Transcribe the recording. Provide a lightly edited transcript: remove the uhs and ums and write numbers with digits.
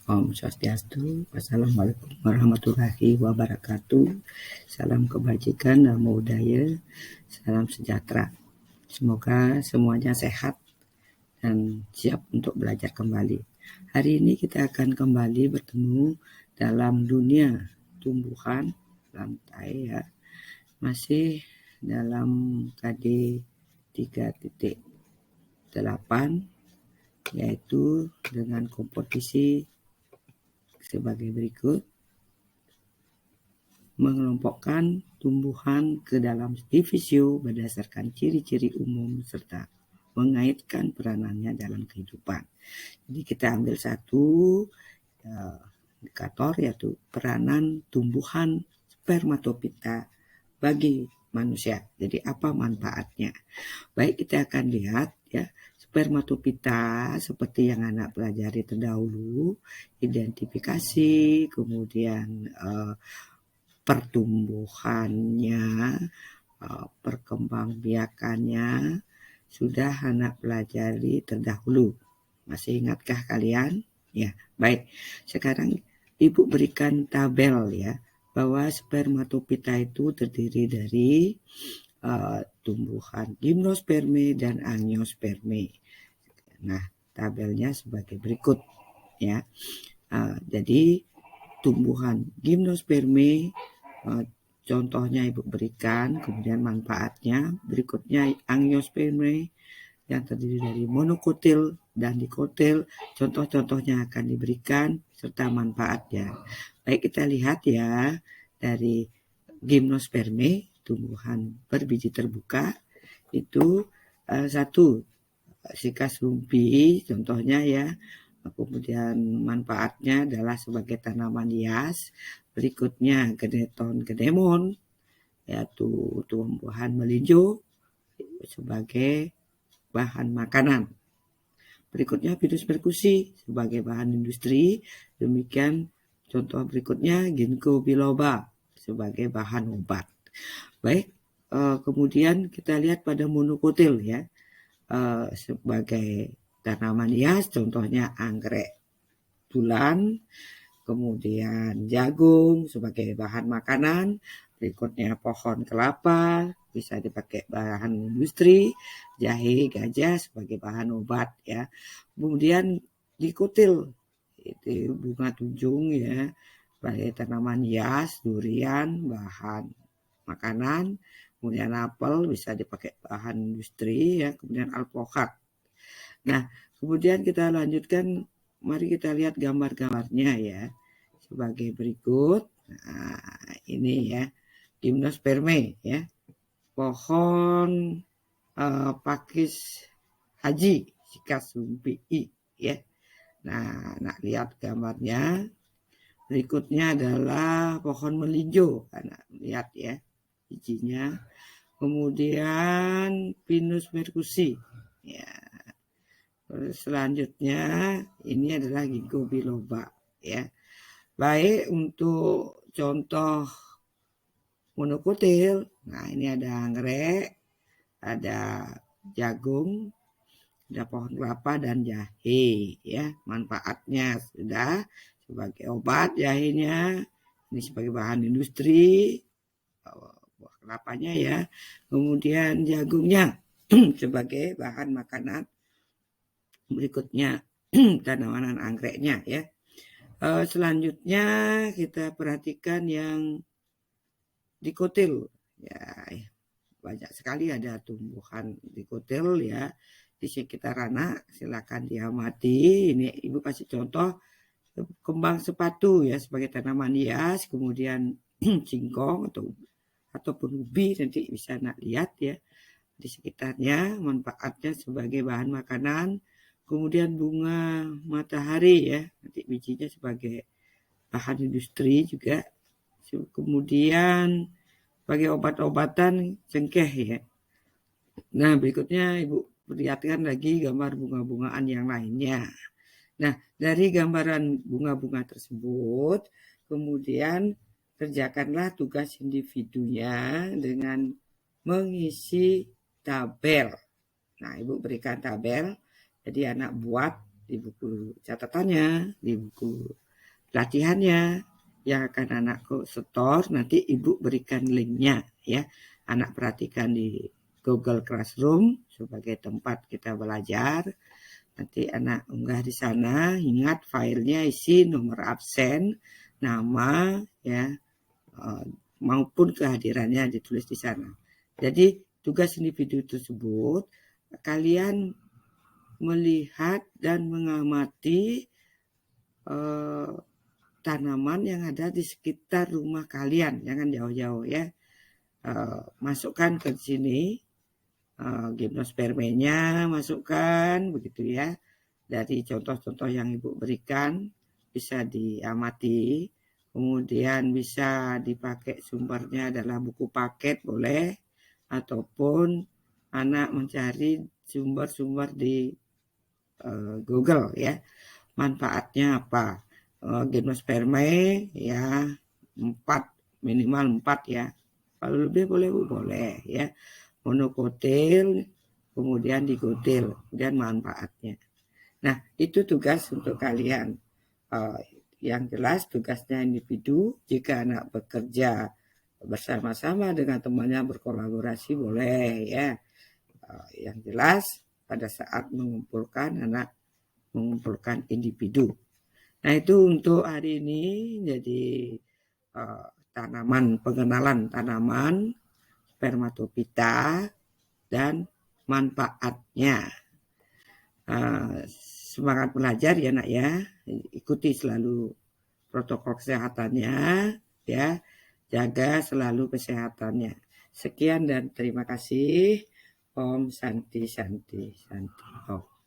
Om Swastiastu. Wassalamualaikum warahmatullahi wabarakatuh. Salam kebajikan, namo buddhaya, salam sejahtera. Semoga semuanya sehat dan siap untuk belajar kembali. Hari ini kita akan kembali bertemu dalam dunia tumbuhan lantai ya. Masih dalam KD 3.8, yaitu dengan komposisi sebagai berikut. Mengelompokkan tumbuhan ke dalam divisio berdasarkan ciri-ciri umum serta mengaitkan peranannya dalam kehidupan. Jadi kita ambil satu indikator, yaitu peranan tumbuhan spermatopita bagi manusia. Jadi apa manfaatnya? Baik, kita akan lihat ya, spermatopita seperti yang anak pelajari terdahulu, identifikasi, kemudian pertumbuhannya, perkembangbiakannya sudah anak pelajari terdahulu. Masih ingatkah kalian? Ya, baik. Sekarang Ibu berikan tabel ya, bahwa spermatopita itu terdiri dari tumbuhan gimnosperme dan angiosperme. Nah, tabelnya sebagai berikut ya. Jadi tumbuhan gimnosperme, contohnya Ibu berikan, kemudian manfaatnya. Berikutnya angiosperme yang terdiri dari monokotil dan dikotil, contoh-contohnya akan diberikan serta manfaatnya. Baik, kita lihat ya, dari gimnosperme, tumbuhan berbiji terbuka, itu satu, sikas rumpi contohnya ya. Kemudian manfaatnya adalah sebagai tanaman hias. Berikutnya geneton-genemon, yaitu tumbuhan melinjo sebagai bahan makanan. Berikutnya Pinus perkusi sebagai bahan industri. Demikian contoh berikutnya ginkgo biloba sebagai bahan obat. Baik, kemudian kita lihat pada monokotil ya, sebagai tanaman hias, contohnya anggrek bulan, kemudian jagung sebagai bahan makanan, berikutnya pohon kelapa bisa dipakai bahan industri, jahe, gajah sebagai bahan obat ya. Kemudian dikotil itu bunga tunjung ya, sebagai tanaman hias, durian bahan makanan, kemudian apel bisa dipakai bahan industri ya, kemudian alpukat. Nah, kemudian kita lanjutkan, mari kita lihat gambar-gambarnya ya, sebagai berikut. Nah, ini ya, gimnosperme ya, pohon pakis haji, sikas rumpi ya. Nah, lihat gambarnya. Berikutnya adalah pohon melinjo, anak lihat ya, bijinya. Kemudian Pinus mercusi ya. Selanjutnya ini adalah ginkgo biloba ya. Baik, untuk contoh monokotil, nah ini ada anggrek, ada jagung, ada pohon kelapa dan jahe ya. Manfaatnya sudah sebagai obat jahenya, ini sebagai bahan industri, buah kelapanya ya. Kemudian jagungnya sebagai bahan makanan. Berikutnya tanaman anggreknya ya. Selanjutnya kita perhatikan yang dikotil ya, banyak sekali ada tumbuhan dikotil ya di sekitar anak. Silakan diamati. Ini Ibu kasih contoh kembang sepatu ya sebagai tanaman hias, kemudian singkong ataupun ubi, nanti bisa anak lihat ya di sekitarnya, manfaatnya sebagai bahan makanan. Kemudian bunga matahari ya, nanti bijinya sebagai bahan industri juga. Kemudian sebagai obat-obatan cengkeh ya. Nah, berikutnya Ibu perlihatkan lagi gambar bunga-bungaan yang lainnya. Nah, dari gambaran bunga-bunga tersebut, kemudian kerjakanlah tugas individunya dengan mengisi tabel. Nah, Ibu berikan tabel. Jadi anak buat di buku catatannya, di buku latihannya yang akan anakku setor, nanti ibu berikan linknya ya. Anak perhatikan di Google Classroom sebagai tempat kita belajar. Nanti anak unggah di sana, ingat filenya isi nomor absen, nama ya, maupun kehadirannya ditulis di sana. Jadi tugas individu tersebut kalian melihat dan mengamati tanaman yang ada di sekitar rumah kalian, jangan jauh-jauh ya. Masukkan ke sini gimnospermenya, masukkan begitu ya. Dari contoh-contoh yang ibu berikan bisa diamati, kemudian bisa dipakai sumbernya adalah buku paket boleh, ataupun anak mencari sumber-sumber di Google ya. Manfaatnya apa? Gimnospermae ya 4, minimal 4 ya. Kalau lebih boleh ya. Monokotil, kemudian digotil, kemudian manfaatnya. Nah, itu tugas untuk kalian. Yang jelas tugasnya individu, jika anak bekerja bersama-sama dengan temannya berkolaborasi boleh ya. Yang jelas pada saat mengumpulkan anak mengumpulkan individu. Nah, itu untuk hari ini jadi tanaman, pengenalan tanaman spermatophyta dan manfaatnya. Semangat belajar ya nak ya, ikuti selalu protokol kesehatannya ya, jaga selalu kesehatannya. Sekian dan terima kasih. Om Santi Santi Santi Om.